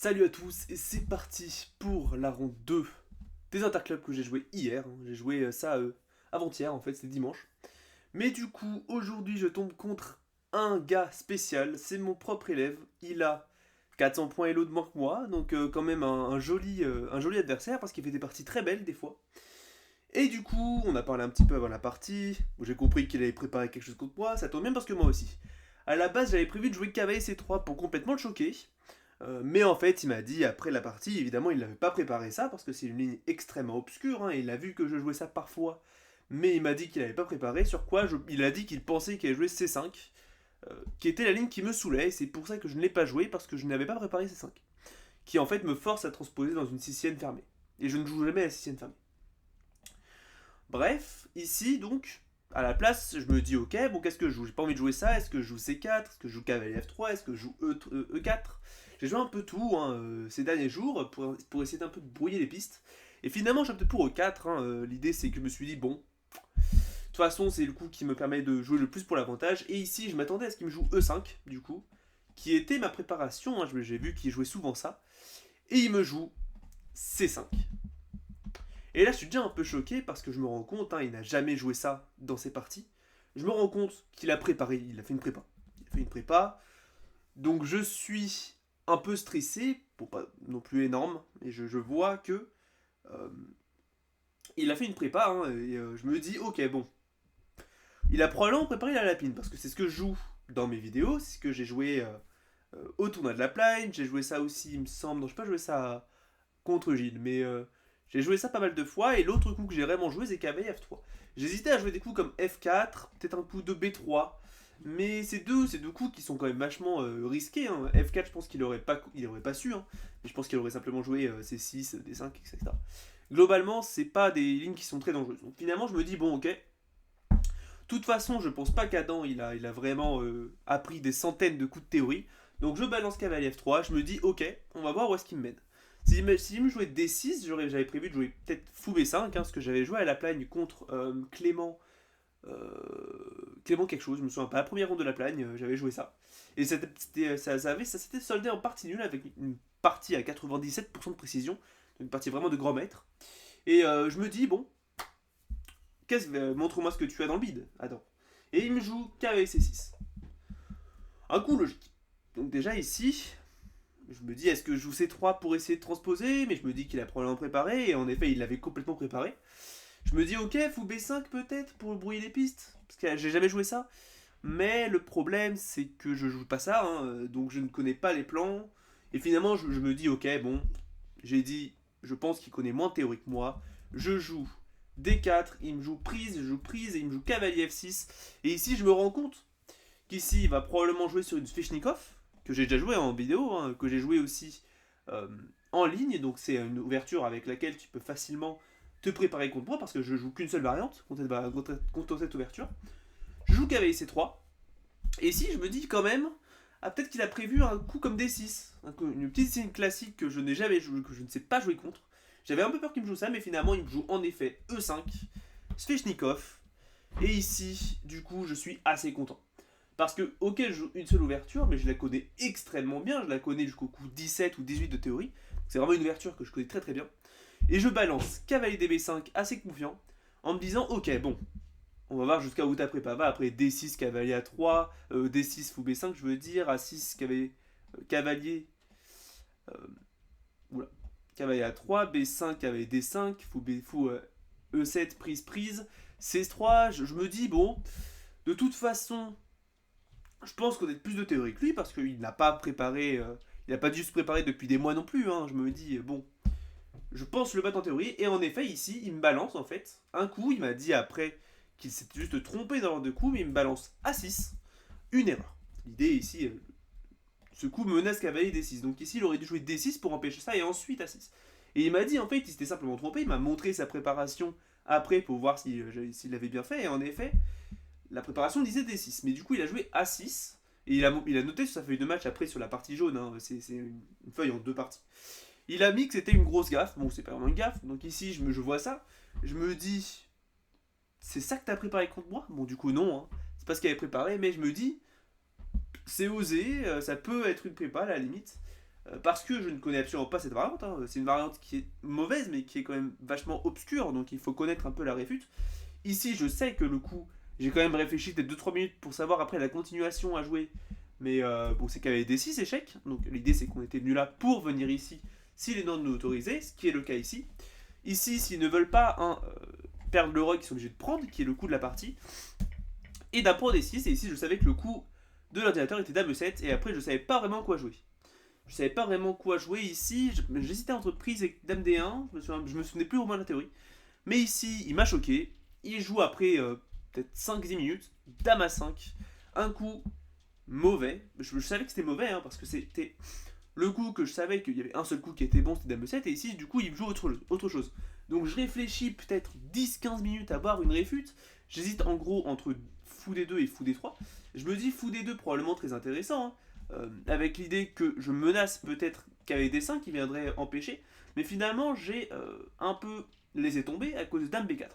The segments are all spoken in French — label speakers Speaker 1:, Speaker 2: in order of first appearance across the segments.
Speaker 1: Salut à tous et c'est parti pour la ronde 2 des interclubs que j'ai joué hier. J'ai joué ça avant-hier en fait, c'était dimanche. Mais du coup, aujourd'hui je tombe contre un gars spécial, c'est mon propre élève. Il a 400 points Elo de moins que moi, donc quand même un joli adversaire parce qu'il fait des parties très belles des fois. Et du coup, on a parlé un petit peu avant la partie, où j'ai compris qu'il avait préparé quelque chose contre moi, ça tombe bien parce que moi aussi. À la base, j'avais prévu de jouer cavalier C3 pour complètement le choquer. Mais en fait, il m'a dit après la partie, évidemment, il n'avait pas préparé ça parce que c'est une ligne extrêmement obscure. Il a vu que je jouais ça parfois, mais il m'a dit qu'il n'avait pas préparé. Sur quoi il a dit qu'il pensait qu'il allait jouer C5, qui était la ligne qui me saoulait. Et c'est pour ça que je ne l'ai pas joué parce que je n'avais pas préparé C5, qui en fait me force à transposer dans une Sicienne fermée. Et je ne joue jamais à la Sicienne fermée. Bref, ici donc, à la place, je me dis ok, bon, qu'est-ce que je joue? J'ai pas envie de jouer ça. Est-ce que je joue C4? Est-ce que je joue cavalier F3? Est-ce que je joue E4? J'ai joué un peu tout ces derniers jours pour essayer d'un peu de brouiller les pistes. Et finalement, j'ai opté pour E4. L'idée, c'est que je me suis dit, bon, de toute façon, c'est le coup qui me permet de jouer le plus pour l'avantage. Et ici, je m'attendais à ce qu'il me joue E5, du coup, qui était ma préparation. J'ai vu qu'il jouait souvent ça. Et il me joue C5. Et là, je suis déjà un peu choqué parce que je me rends compte, il n'a jamais joué ça dans ses parties. Je me rends compte qu'il a préparé, il a fait une prépa. Il a fait une prépa. Donc je suis un peu stressé, pour pas non plus énorme, et je vois que euh, il a fait une prépa, et je me dis, ok, bon, il a probablement préparé la lapine, parce que c'est ce que je joue dans mes vidéos, c'est ce que j'ai joué au tournoi de la Plane, j'ai joué ça aussi, il me semble, non, je n'ai pas joué ça contre Gilles, mais j'ai joué ça pas mal de fois, et l'autre coup que j'ai vraiment joué, c'est cavalier F3. J'hésitais à jouer des coups comme F4, peut-être un coup de B3, mais ces deux coups qui sont quand même vachement risqués. F4, je pense qu'il aurait pas su, mais je pense qu'il aurait simplement joué C6, D5, etc. Globalement, c'est pas des lignes qui sont très dangereuses. Donc finalement, je me dis, bon, ok. De toute façon, je pense pas qu'Adam, il a vraiment appris des centaines de coups de théorie. Donc je balance cavalier F3, je me dis, ok, on va voir où est-ce qu'il me mène. Si me jouait D6, j'avais prévu de jouer peut-être fou B5, parce que j'avais joué à la plagne contre Clément quelque chose, je me souviens pas, la première ronde de la plagne, j'avais joué ça. Et ça s'était soldé en partie nulle avec une partie à 97% de précision, une partie vraiment de grand maître. Et je me dis, bon, montre-moi ce que tu as dans le bide, Adam. Et il me joue qu'avec C6. Un coup logique. Donc déjà ici, je me dis, est-ce que je joue C3 pour essayer de transposer? Mais je me dis qu'il a probablement préparé, et en effet, il l'avait complètement préparé. Je me dis, ok, fou B5 peut-être pour brouiller les pistes, parce que j'ai jamais joué ça. Mais le problème, c'est que je joue pas ça, donc je ne connais pas les plans. Et finalement, je me dis, ok, bon, j'ai dit, je pense qu'il connaît moins de théorie que moi. Je joue D4, il me joue prise, je joue prise et il me joue cavalier F6. Et ici, je me rends compte qu'ici, il va probablement jouer sur une Svechnikov, que j'ai déjà joué en vidéo, que j'ai joué aussi euh, en ligne. Donc c'est une ouverture avec laquelle tu peux facilement te préparer contre moi, parce que je joue qu'une seule variante contre cette ouverture. Je joue cavalier C3. Et ici, je me dis quand même, peut-être qu'il a prévu un coup comme D6. Une petite signe classique que je n'ai jamais joué, que je ne sais pas jouer contre. J'avais un peu peur qu'il me joue ça, mais finalement, il me joue en effet E5, Svechnikov. Et ici, du coup, je suis assez content. Parce que, ok, je joue une seule ouverture, mais je la connais extrêmement bien. Je la connais jusqu'au coup 17 ou 18 de théorie. C'est vraiment une ouverture que je connais très très bien. Et je balance cavalier DB5 assez confiant, en me disant, ok, bon, on va voir jusqu'à où ta prépa va. Après D6 cavalier A3, D6 fou B5, je veux dire, A6 cavalier. Euh, oula, cavalier A3, B5 cavalier D5, fou E7 prise, C3. Je me dis, bon, de toute façon, je pense qu'on a plus de théorie que lui parce qu'il n'a pas préparé. Il n'a pas dû se préparer depuis des mois non plus. Je me dis, bon, je pense le battre en théorie. Et en effet, ici, il me balance en fait. Un coup, il m'a dit après qu'il s'était juste trompé dans l'ordre de coup, mais il me balance A6. Une erreur. L'idée ici, ce coup menace cavalier D6. Donc ici, il aurait dû jouer D6 pour empêcher ça et ensuite A6. Et il m'a dit en fait, il s'était simplement trompé. Il m'a montré sa préparation après pour voir s'il l'avait bien fait. Et en effet, la préparation disait D6. Mais du coup, il a joué A6. Et il a noté sur sa feuille de match après sur la partie jaune. C'est une feuille en deux parties. Il a mis que c'était une grosse gaffe. Bon, c'est pas vraiment une gaffe. Donc ici, je vois ça. Je me dis, c'est ça que t'as préparé contre moi? Bon, du coup, non. C'est pas ce qu'il avait préparé. Mais je me dis, c'est osé. Ça peut être une prépa à la limite. Parce que je ne connais absolument pas cette variante, hein. C'est une variante qui est mauvaise, mais qui est quand même vachement obscure, donc il faut connaître un peu la réfute. Ici, je sais que le coup, j'ai quand même réfléchi peut-être 2-3 minutes pour savoir après la continuation à jouer. Mais bon, c'est qu'il y avait des 6 échecs. Donc l'idée, c'est qu'on était venu là pour venir ici si les noms nous autorisaient, ce qui est le cas ici. Ici, s'ils ne veulent pas perdre le rock, ils sont obligés de prendre, qui est le coup de la partie. Et d'un point des 6, et ici, je savais que le coup de l'ordinateur était dame 7, et après, je savais pas vraiment quoi jouer. Je savais pas vraiment quoi jouer ici. J'hésitais entre prise et dame D1. Je me souvenais plus vraiment de la théorie. Mais ici, il m'a choqué. Il joue après peut-être 5-10 minutes. Dame à 5. Un coup mauvais. Je savais que c'était mauvais hein, parce que c'était le coup que je savais qu'il y avait un seul coup qui était bon, c'était dame 7. Et ici, du coup, il joue autre chose. Donc je réfléchis peut-être 10-15 minutes à voir une réfute. J'hésite en gros entre fou D2 et fou D3. Je me dis fou D2 probablement très intéressant. Hein, avec l'idée que je menace peut-être qu'avec D5 qui viendrait empêcher. Mais finalement, j'ai un peu laissé tomber à cause de dame B4.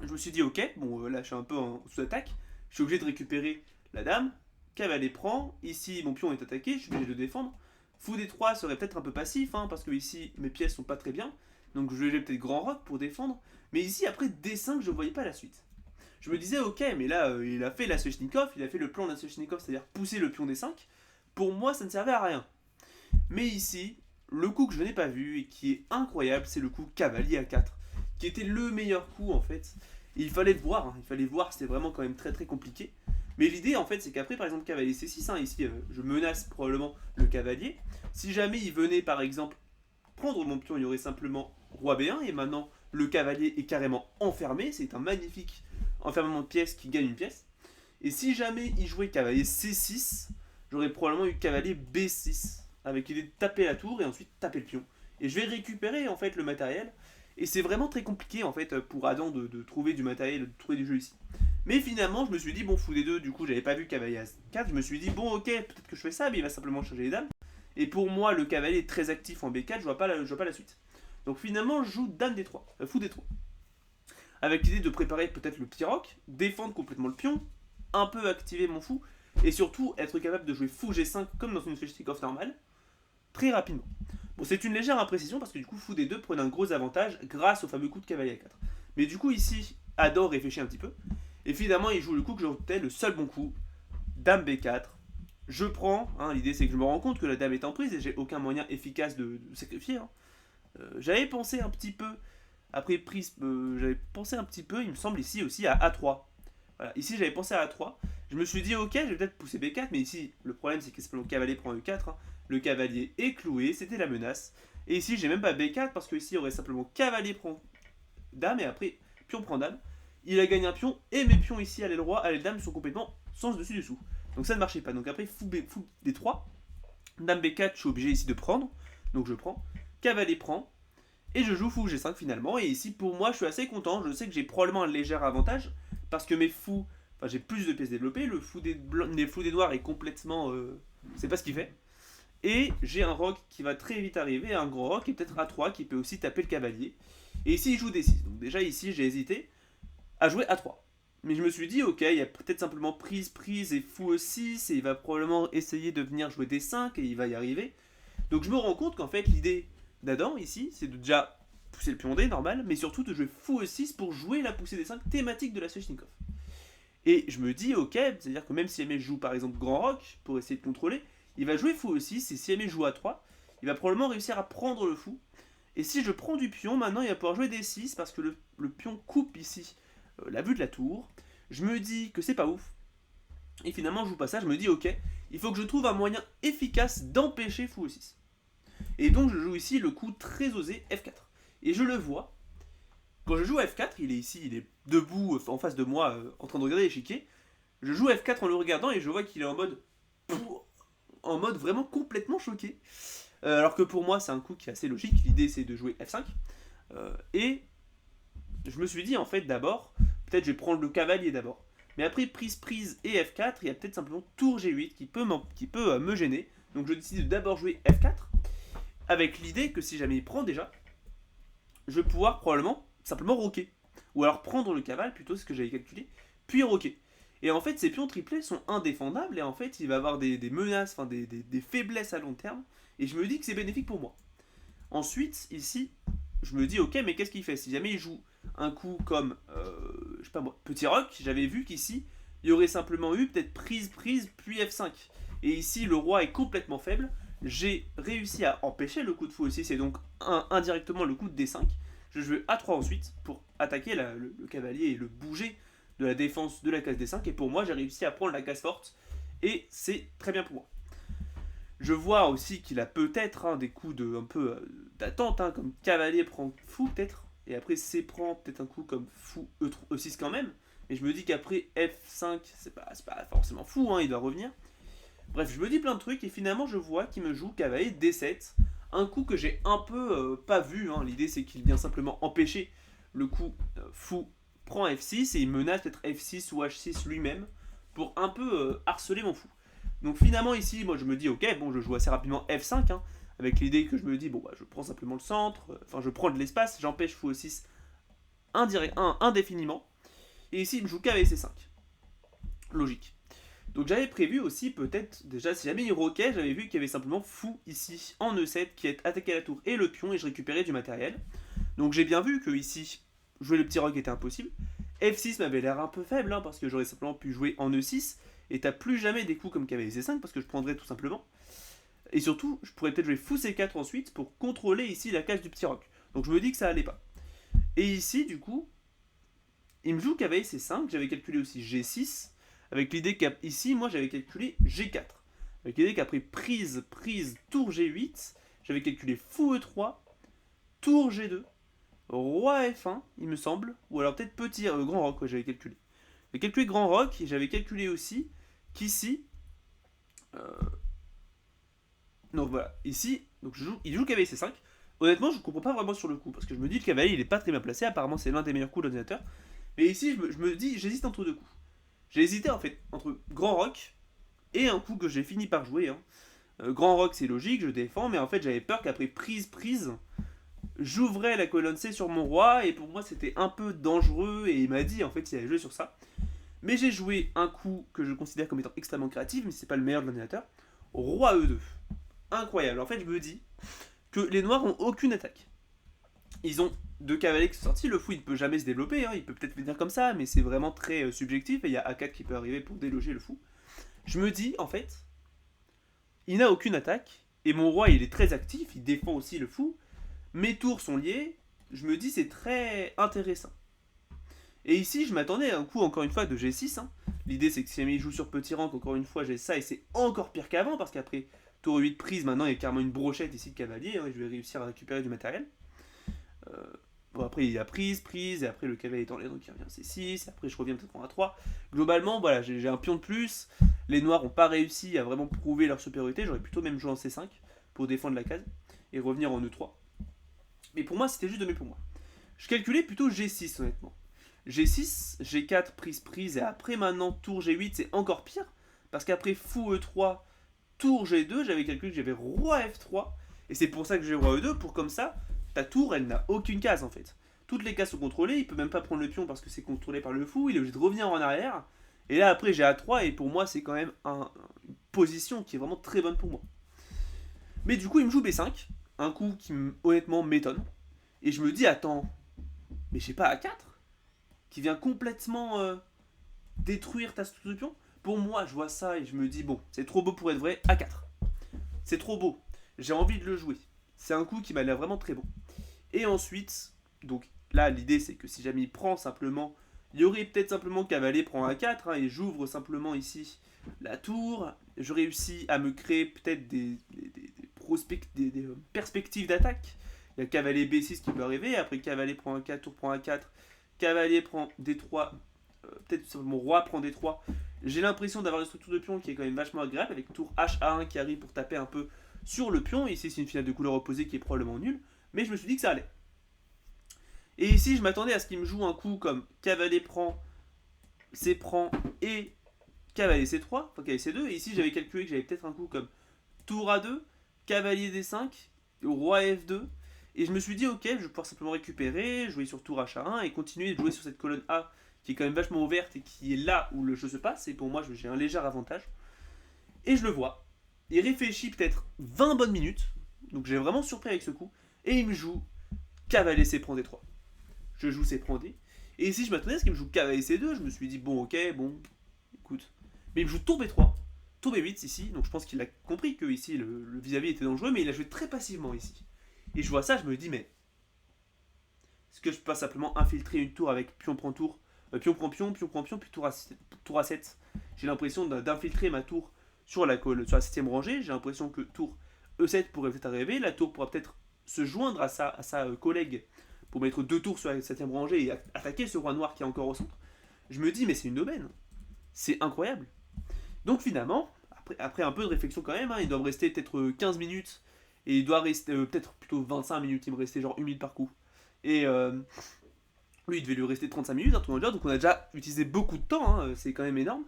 Speaker 1: Je me suis dit, ok, bon, là je suis un peu en sous-attaque. Je suis obligé de récupérer la dame. Cavalier prend. Ici, mon pion est attaqué. Je suis obligé de le défendre. Fou D3 serait peut-être un peu passif, hein, parce que ici, mes pièces sont pas très bien. Donc je vais peut-être grand rock pour défendre. Mais ici, après D5, je voyais pas la suite. Je me disais, ok, mais là, il a fait la Sveshnikov, il a fait le plan de la Sveshnikov, c'est-à-dire pousser le pion D5. Pour moi, ça ne servait à rien. Mais ici, le coup que je n'ai pas vu et qui est incroyable, c'est le coup cavalier A4, qui était le meilleur coup en fait. Et il fallait le voir, hein, il fallait le voir, c'était vraiment quand même très très compliqué. Mais l'idée en fait, c'est qu'après par exemple cavalier C6, hein, ici je menace probablement le cavalier. Si jamais il venait par exemple prendre mon pion, il y aurait simplement roi B1 et maintenant le cavalier est carrément enfermé. C'est un magnifique enfermement de pièces qui gagne une pièce. Et si jamais il jouait cavalier C6, j'aurais probablement eu cavalier B6 avec l'idée de taper la tour et ensuite taper le pion. Et je vais récupérer en fait le matériel. Et c'est vraiment très compliqué en fait pour Adam de trouver du matériel, de trouver du jeu ici. Mais finalement, je me suis dit, bon, fou des deux, du coup, j'avais pas vu cavalier A4. Je me suis dit, bon, ok, peut-être que je fais ça, mais il va simplement changer les dames. Et pour moi, le cavalier est très actif en B4, je vois pas la suite. Donc finalement, je joue dame D3, fou D3. Avec l'idée de préparer peut-être le petit roc, défendre complètement le pion, un peu activer mon fou, et surtout être capable de jouer fou G5 comme dans une Sveshnikov normale, très rapidement. Bon, c'est une légère imprécision parce que du coup, fou D2 prenait un gros avantage grâce au fameux coup de cavalier A4. Mais du coup, ici, Adam réfléchit un petit peu, et finalement, il joue le coup que je redoutais, le seul bon coup, dame B4. Je prends, hein, l'idée c'est que je me rends compte que la dame est en prise et j'ai aucun moyen efficace de sacrifier. Hein. J'avais pensé un petit peu, après prise, j'avais pensé un petit peu, il me semble ici aussi à A3. Voilà, ici j'avais pensé à A3. Je me suis dit ok, je vais peut-être pousser B4, mais ici le problème c'est que le cavalier prend E4. Hein. Le cavalier est cloué, c'était la menace. Et ici j'ai même pas B4 parce que ici il y aurait simplement cavalier prend dame et après pion prend dame. Il a gagné un pion et mes pions ici à l'aile roi, à l'aile dame sont complètement sans dessus dessous. Donc ça ne marchait pas. Donc après fou D3, dame B4, je suis obligé ici de prendre. Donc je prends, cavalier prend, et je joue fou G5 finalement. Et ici pour moi je suis assez content. Je sais que j'ai probablement un léger avantage parce que mes fous, enfin j'ai plus de pièces développées. Le fou des noirs est complètement, c'est pas ce qu'il fait. Et j'ai un roc qui va très vite arriver, un gros roc et peut-être A3 qui peut aussi taper le cavalier. Et ici il joue D6. Donc déjà ici j'ai hésité à jouer A3. Mais je me suis dit, ok, il y a peut-être simplement prise et fou E6, et il va probablement essayer de venir jouer D5, et il va y arriver. Donc je me rends compte qu'en fait, l'idée d'Adam, ici, c'est de déjà pousser le pion D, normal, mais surtout de jouer fou E6 pour jouer la poussée D5 thématique de la Sveshnikov. Et je me dis, ok, c'est-à-dire que même si Aimé joue par exemple Grand Rock, pour essayer de contrôler, il va jouer fou E6, et si Aimé joue A3, il va probablement réussir à prendre le fou. Et si je prends du pion, maintenant il va pouvoir jouer D6, parce que le pion coupe ici la vue de la tour. Je me dis que c'est pas ouf. Et finalement, je joue pas ça. Je me dis, ok, il faut que je trouve un moyen efficace d'empêcher fou E6. Et donc, je joue ici le coup très osé F4. Et je le vois. Quand je joue F4, il est ici, il est debout en face de moi, en train de regarder l'échiquier. Je joue F4 en le regardant et je vois qu'il est en mode vraiment complètement choqué. Alors que pour moi, c'est un coup qui est assez logique. L'idée, c'est de jouer F5. Et je me suis dit, en fait, d'abord, peut-être je vais prendre le cavalier d'abord. Mais après prise et F4, il y a peut-être simplement tour G8 qui peut me gêner. Donc je décide de d'abord jouer F4, avec l'idée que si jamais il prend déjà, je vais pouvoir probablement simplement roquer. Ou alors prendre le cavale, plutôt ce que j'avais calculé, puis roquer. Et en fait, ces pions triplés sont indéfendables, et en fait, il va avoir des menaces, enfin des faiblesses à long terme. Et je me dis que c'est bénéfique pour moi. Ensuite, ici, je me dis, ok, mais qu'est-ce qu'il fait? Si jamais il joue un coup comme, je sais pas moi, petit roc, j'avais vu qu'ici, il y aurait simplement eu peut-être prise, puis F5. Et ici, le roi est complètement faible. J'ai réussi à empêcher le coup de fou aussi, c'est donc indirectement le coup de D5. Je joue A3 ensuite pour attaquer le cavalier et le bouger de la défense de la case D5. Et pour moi, j'ai réussi à prendre la case forte. Et c'est très bien pour moi. Je vois aussi qu'il a peut-être des coups un peu d'attente, comme cavalier prend fou peut-être. Et après C prend peut-être un coup comme fou E6 quand même. Et je me dis qu'après F5, c'est pas forcément fou, il doit revenir. Bref, je me dis plein de trucs et finalement je vois qu'il me joue cavalier D7. Un coup que j'ai un peu pas vu. L'idée c'est qu'il vient simplement empêcher le coup fou prend F6 et il menace peut-être F6 ou H6 lui-même pour un peu harceler mon fou. Donc finalement ici, moi je me dis ok, bon je joue assez rapidement F5 avec l'idée que je me dis bon bah je prends simplement le centre, enfin je prends de l'espace, j'empêche fou E6 indéfiniment. Et ici il me joue cavalier C5. Logique. Donc j'avais prévu aussi peut-être, déjà si jamais il roquait, j'avais vu qu'il y avait simplement fou ici en E7 qui est attaqué à la tour et le pion et je récupérais du matériel. Donc j'ai bien vu que ici, jouer le petit roc était impossible. F6 m'avait l'air un peu faible parce que j'aurais simplement pu jouer en E6 et t'as plus jamais des coups comme cavalier C5 parce que je prendrais tout simplement. Et surtout, je pourrais peut-être jouer fou C4 ensuite pour contrôler ici la case du petit roc. Donc je me dis que ça allait pas. Et ici du coup, il me joue cavalier C5, j'avais calculé aussi G6. Avec l'idée qu'ici, moi j'avais calculé G4. Avec l'idée qu'après prise, tour G8, j'avais calculé fou E3, tour G2, roi F1, il me semble, ou alors peut-être petit grand roc, j'avais calculé. J'avais calculé grand roc et j'avais calculé aussi qu'ici. Donc voilà, ici, donc il joue cavalier C5. Honnêtement, je ne comprends pas vraiment sur le coup, parce que je me dis que le cavalier il est pas très bien placé, apparemment c'est l'un des meilleurs coups de l'ordinateur. Mais ici, je me dis, j'hésite entre deux coups. J'ai hésité en fait entre Grand Rock et un coup que j'ai fini par jouer. Grand Rock c'est logique, je défends, mais en fait j'avais peur qu'après prise, j'ouvrais la colonne C sur mon roi et pour moi c'était un peu dangereux et il m'a dit en fait il allait jouer sur ça. Mais j'ai joué un coup que je considère comme étant extrêmement créatif, mais c'est pas le meilleur de l'ordinateur. Roi E2. Incroyable. En fait je me dis que les noirs ont aucune attaque. Ils ont deux cavaliers qui sont sortis, le fou il ne peut jamais se développer, il peut peut-être venir comme ça, mais c'est vraiment très subjectif, et il y a A4 qui peut arriver pour déloger le fou. Je me dis, en fait, il n'a aucune attaque, et mon roi il est très actif, il défend aussi le fou, mes tours sont liés, je me dis c'est très intéressant. Et ici je m'attendais à un coup encore une fois de G6, l'idée c'est que si jamais il joue sur petit rank, encore une fois j'ai ça, et c'est encore pire qu'avant, parce qu'après tour 8 prise, maintenant il y a carrément une brochette ici de cavalier, et je vais réussir à récupérer du matériel. Bon, après il y a prise, et après le cavalier est en l'air, donc il revient C6, et après je reviens peut-être en A3. Globalement, voilà, j'ai un pion de plus. Les noirs n'ont pas réussi à vraiment prouver leur supériorité. J'aurais plutôt même joué en C5 pour défendre la case et revenir en E3. Mais pour moi, c'était juste de pour moi. Je calculais plutôt G6, honnêtement. G6, G4, prise, et après maintenant tour G8, c'est encore pire. Parce qu'après fou E3, tour G2, j'avais calculé que j'avais roi F3. Et c'est pour ça que j'ai roi E2, pour comme ça, ta tour, elle n'a aucune case en fait. Toutes les cases sont contrôlées, il peut même pas prendre le pion parce que c'est contrôlé par le fou, il est obligé de revenir en arrière. Et là après j'ai A3 et pour moi c'est quand même une position qui est vraiment très bonne pour moi. Mais du coup il me joue B5, un coup qui honnêtement m'étonne. Et je me dis attends, mais j'ai pas A4 qui vient complètement détruire ta structure de pion. Pour moi je vois ça et je me dis bon c'est trop beau pour être vrai, A4. C'est trop beau, j'ai envie de le jouer. C'est un coup qui m'a l'air vraiment très bon. Et ensuite, donc là l'idée c'est que si jamais il prend simplement, il y aurait peut-être simplement cavalier prend A4 et j'ouvre simplement ici la tour. Je réussis à me créer peut-être des perspectives d'attaque. Il y a cavalier B6 qui peut arriver, après cavalier prend A4, tour prend A4, cavalier prend D3, peut-être mon roi prend D3. J'ai l'impression d'avoir une structure de pion qui est quand même vachement agréable avec tour H1 qui arrive pour taper un peu sur le pion. Ici c'est une finale de couleur opposée qui est probablement nulle, mais je me suis dit que ça allait. Et ici je m'attendais à ce qu'il me joue un coup comme cavalier prend, C prend et cavalier C3, enfin cavalier C2. Et ici j'avais calculé que j'avais peut-être un coup comme tour A2, cavalier D5, roi F2. Et je me suis dit ok, je vais pouvoir simplement récupérer, jouer sur tour H1 et continuer de jouer sur cette colonne A qui est quand même vachement ouverte et qui est là où le jeu se passe. Et pour moi j'ai un léger avantage. Et je le vois. il réfléchit peut-être 20 bonnes minutes, donc j'ai vraiment surpris avec ce coup, et il me joue cavalier C prend D3. Je joue C prend D, et ici je m'attendais à ce qu'il me joue cavalier C2, je me suis dit bon ok, bon, écoute. Mais il me joue tour B3, tour B8 ici, donc je pense qu'il a compris que ici le vis-à-vis était dangereux, mais il a joué très passivement ici. Et je vois ça, je me dis mais, est-ce que je peux pas simplement infiltrer une tour avec pion prend tour, pion prend pion, pion prend pion, puis tour A7. J'ai l'impression d'infiltrer ma tour sur la 7ème rangée. J'ai l'impression que tour E7 pourrait peut-être arriver. La tour pourra peut-être se joindre à sa collègue pour mettre 2 tours sur la 7ème rangée et attaquer ce roi noir qui est encore au centre. Je me dis, mais c'est une aubaine. C'est incroyable. Donc finalement, après un peu de réflexion quand même, il doit me rester peut-être 15 minutes. Et il doit rester peut-être plutôt 25 minutes. Il me restait genre 1 minute par coup. Et lui, il devait lui rester 35 minutes, un truc dans le genre. Donc on a déjà utilisé beaucoup de temps. C'est quand même énorme.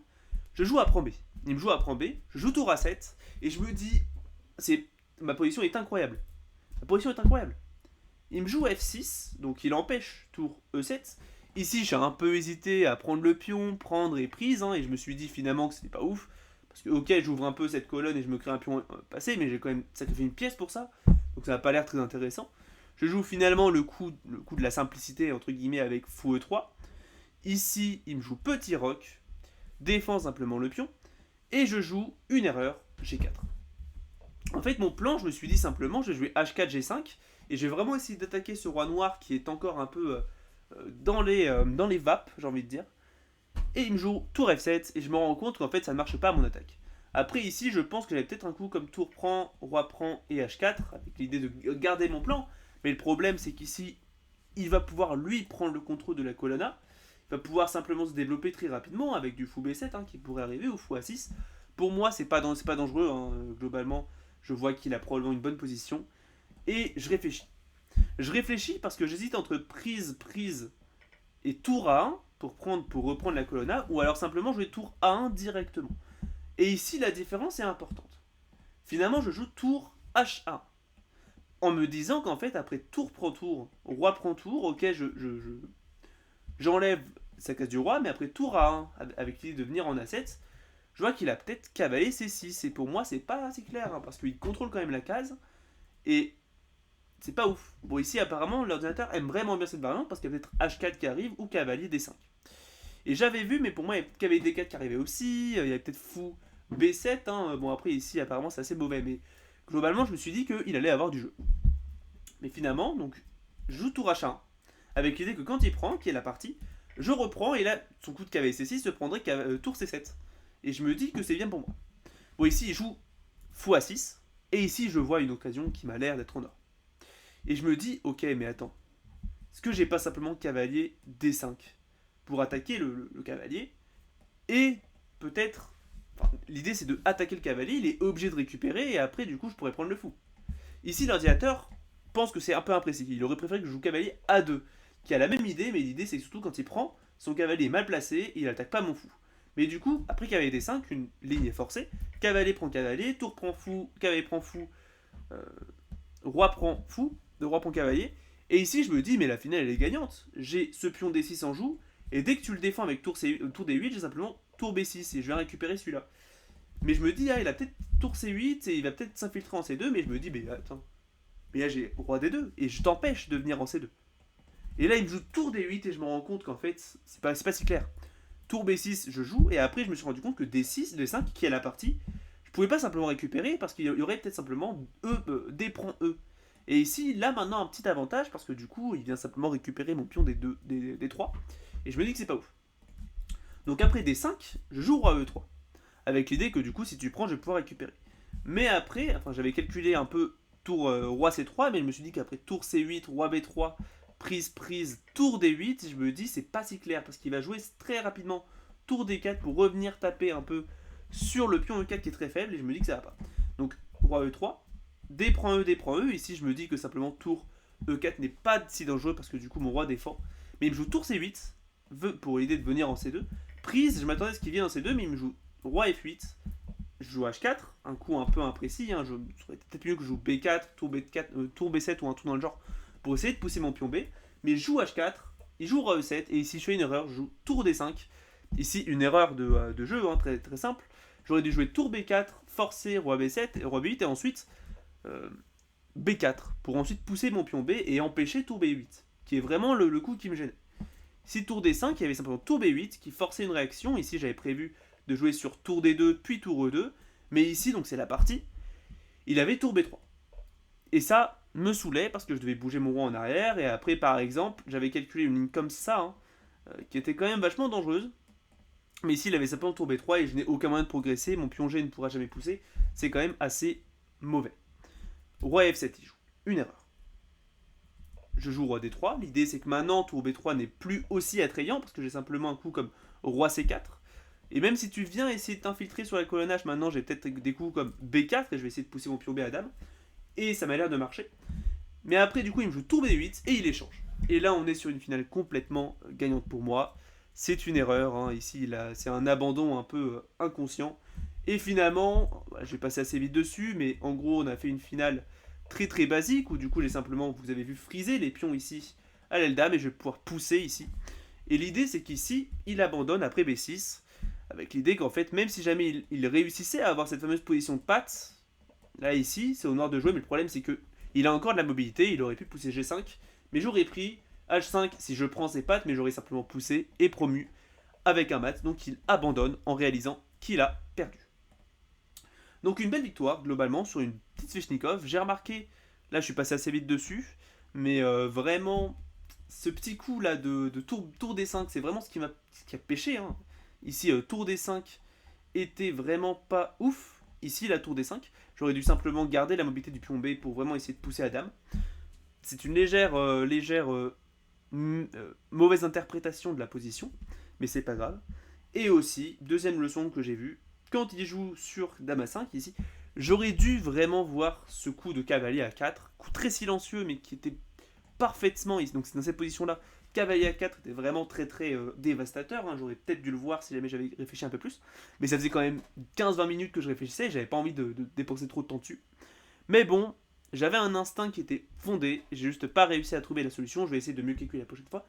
Speaker 1: Je joue à prend B. Il me joue à prend B. Je joue tour A7. Et je me dis, ma position est incroyable. Ma position est incroyable. Il me joue F6. Donc il empêche tour E7. Ici, j'ai un peu hésité à prendre le pion, prendre et prise. Et je me suis dit finalement que c'était pas ouf. Parce que, ok, j'ouvre un peu cette colonne et je me crée un pion passé. Mais j'ai quand même sacrifié une pièce pour ça. Donc ça n'a pas l'air très intéressant. Je joue finalement le coup de la simplicité, entre guillemets, avec fou E3. Ici, il me joue petit roc. Défend simplement le pion. Et je joue une erreur, G4. En fait, mon plan, je me suis dit simplement, je vais jouer H4, G5. Et je vais vraiment essayer d'attaquer ce roi noir qui est encore un peu dans les vapes, j'ai envie de dire. Et il me joue tour F7. Et je me rends compte qu'en fait, ça ne marche pas à mon attaque. Après, ici, je pense que j'avais peut-être un coup comme tour prend, roi prend et H4, avec l'idée de garder mon plan. Mais le problème, c'est qu'ici, il va pouvoir, lui, prendre le contrôle de la colonna. Il va pouvoir simplement se développer très rapidement avec du fou B7 qui pourrait arriver, ou fou A6. Pour moi, c'est pas dangereux. Globalement, je vois qu'il a probablement une bonne position. Et je réfléchis. Je réfléchis parce que j'hésite entre prise et tour A1 pour reprendre la colonna, ou alors simplement jouer tour A1 directement. Et ici, la différence est importante. Finalement, je joue tour H1. En me disant qu'en fait, après tour prend tour, roi prend tour, ok, j'enlève sa case du roi, mais après tour A1, avec l'idée de venir en A7, je vois qu'il a peut-être cavalier C6. Et pour moi, c'est pas assez clair, parce qu'il contrôle quand même la case, et c'est pas ouf. Bon, ici, apparemment, l'ordinateur aime vraiment bien cette variante, parce qu'il y a peut-être H4 qui arrive, ou cavalier D5. Et j'avais vu, mais pour moi, il y avait cavalier D4 qui arrivait aussi, il y avait peut-être fou B7, bon après, ici, apparemment, c'est assez mauvais, mais globalement, je me suis dit qu'il allait avoir du jeu. Mais finalement, donc, je joue tour H1, avec l'idée que quand il prend, qui est la partie, je reprends, et là, son coup de cavalier C6 se prendrait tour C7. Et je me dis que c'est bien pour moi. Bon, ici, il joue fou A6, et ici, je vois une occasion qui m'a l'air d'être en or. Et je me dis, ok, mais attends, est-ce que j'ai pas simplement cavalier D5 pour attaquer le cavalier, et peut-être... Enfin, l'idée, c'est de attaquer le cavalier, il est obligé de récupérer, et après, du coup, je pourrais prendre le fou. Ici, l'ordinateur pense que c'est un peu imprécis. Il aurait préféré que je joue cavalier A2, qui a la même idée, mais l'idée c'est que surtout quand il prend, son cavalier est mal placé et il attaque pas mon fou. Mais du coup, après cavalier D5, une ligne est forcée, cavalier prend cavalier, tour prend fou, cavalier prend fou, roi prend fou, roi prend cavalier, et ici je me dis, mais la finale elle est gagnante. J'ai ce pion D6 en joue, et dès que tu le défends avec tour D8, j'ai simplement tour B6, et je vais récupérer celui-là. Mais je me dis, il a peut-être tour C8, et il va peut-être s'infiltrer en C2, mais je me dis, mais attends, mais là j'ai roi D2 et je t'empêche de venir en C2. Et là il me joue tour D8 et je me rends compte qu'en fait c'est pas si clair. Tour B6 je joue et après je me suis rendu compte que D6, D5 qui est la partie, je pouvais pas simplement récupérer parce qu'il y aurait peut-être simplement D prend E. Et ici là maintenant un petit avantage parce que du coup il vient simplement récupérer mon pion D3 et je me dis que c'est pas ouf. Donc après D5 je joue roi E3 avec l'idée que du coup si tu prends je vais pouvoir récupérer. Mais après, j'avais calculé un peu tour roi C3, mais je me suis dit qu'après tour C8, roi B3, prise, tour D8, je me dis c'est pas si clair parce qu'il va jouer très rapidement tour D4 pour revenir taper un peu sur le pion E4 qui est très faible et je me dis que ça va pas. Donc roi E3, D prend E, ici je me dis que simplement tour E4 n'est pas si dangereux parce que du coup mon roi défend. Mais il me joue tour C8 pour l'idée de venir en C2. Prise, je m'attendais à ce qu'il vienne en C2, mais il me joue roi F8. Je joue H4, un coup un peu imprécis, je serais peut-être mieux que je joue B4, tour B7 ou un truc dans le genre pour essayer de pousser mon pion B, mais je joue H4, il joue roi E7, et ici je fais une erreur, je joue tour D5, ici une erreur de jeu, très, très simple, j'aurais dû jouer tour B4, forcer roi B7 et roi B8 et ensuite B4 pour ensuite pousser mon pion B et empêcher tour B8, qui est vraiment le coup qui me gênait. Ici tour D5, il y avait simplement tour B8 qui forçait une réaction. Ici j'avais prévu de jouer sur tour D2 puis tour E2, mais ici donc c'est la partie, il avait tour B3. Et ça me saoulait parce que je devais bouger mon roi en arrière et après par exemple j'avais calculé une ligne comme ça qui était quand même vachement dangereuse. Mais ici il avait simplement tour B3 et je n'ai aucun moyen de progresser, mon pion G ne pourra jamais pousser, c'est quand même assez mauvais. Roi F7 il joue, une erreur. Je joue roi D3, l'idée c'est que maintenant tour B3 n'est plus aussi attrayant parce que j'ai simplement un coup comme roi C4. Et même si tu viens essayer de t'infiltrer sur la colonnage, maintenant j'ai peut-être des coups comme B4 et je vais essayer de pousser mon pion B à dame. Et ça m'a l'air de marcher. Mais après du coup il me joue tour B8 et il échange. Et là on est sur une finale complètement gagnante pour moi. C'est une erreur, hein. Ici c'est un abandon un peu inconscient. Et finalement, je vais passer assez vite dessus, mais en gros on a fait une finale très très basique où du coup j'ai simplement, vous avez vu, friser les pions ici à l'aile dame et je vais pouvoir pousser ici. Et l'idée c'est qu'ici il abandonne après B6 avec l'idée qu'en fait même si jamais il réussissait à avoir cette fameuse position de patte, là ici c'est au noir de jouer, mais le problème c'est que il a encore de la mobilité, il aurait pu pousser G5, mais j'aurais pris H5 si je prends ses pattes, mais j'aurais simplement poussé et promu avec un mat, donc il abandonne en réalisant qu'il a perdu. Donc une belle victoire globalement sur une petite Sveshnikov. J'ai remarqué, là je suis passé assez vite dessus, mais vraiment ce petit coup là de tour D5, c'est vraiment ce qui a pêché. Hein. Ici tour D5 était vraiment pas ouf. Ici la tour D5, j'aurais dû simplement garder la mobilité du pion B pour vraiment essayer de pousser à dame. C'est une légère mauvaise interprétation de la position, mais c'est pas grave. Et aussi, deuxième leçon que j'ai vue, quand il joue sur dame à 5 ici, j'aurais dû vraiment voir ce coup de cavalier à 4, coup très silencieux mais qui était parfaitement, donc c'est dans cette position là, cavalier à 4 était vraiment très très dévastateur, hein. J'aurais peut-être dû le voir si jamais j'avais réfléchi un peu plus, mais ça faisait quand même 15-20 minutes que je réfléchissais, et j'avais pas envie de dépenser trop de temps dessus. Mais bon, j'avais un instinct qui était fondé, j'ai juste pas réussi à trouver la solution, je vais essayer de mieux calculer la prochaine fois.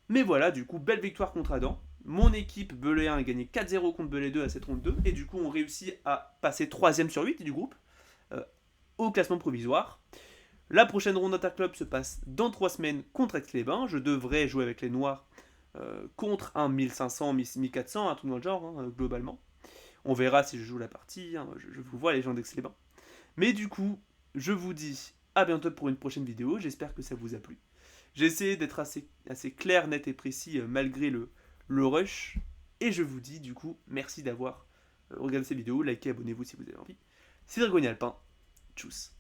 Speaker 1: Mais voilà, du coup, belle victoire contre Adam. Mon équipe Belay 1 a gagné 4-0 contre Belay 2 à cette ronde 2. Et du coup, on réussit à passer 3ème sur 8 du groupe au classement provisoire. La prochaine ronde d'Interclub se passe dans 3 semaines contre Aix-les-Bains. Je devrais jouer avec les Noirs contre un 1500, 1400, un truc dans le genre, globalement. On verra si je joue la partie. Je vous vois les gens d'Aix-les-Bains. Mais du coup, je vous dis à bientôt pour une prochaine vidéo. J'espère que ça vous a plu. J'ai essayé d'être assez clair, net et précis malgré le rush. Et je vous dis du coup, merci d'avoir regardé cette vidéo. Likez, abonnez-vous si vous avez envie. C'est Dragonien Alpin. Tchuss.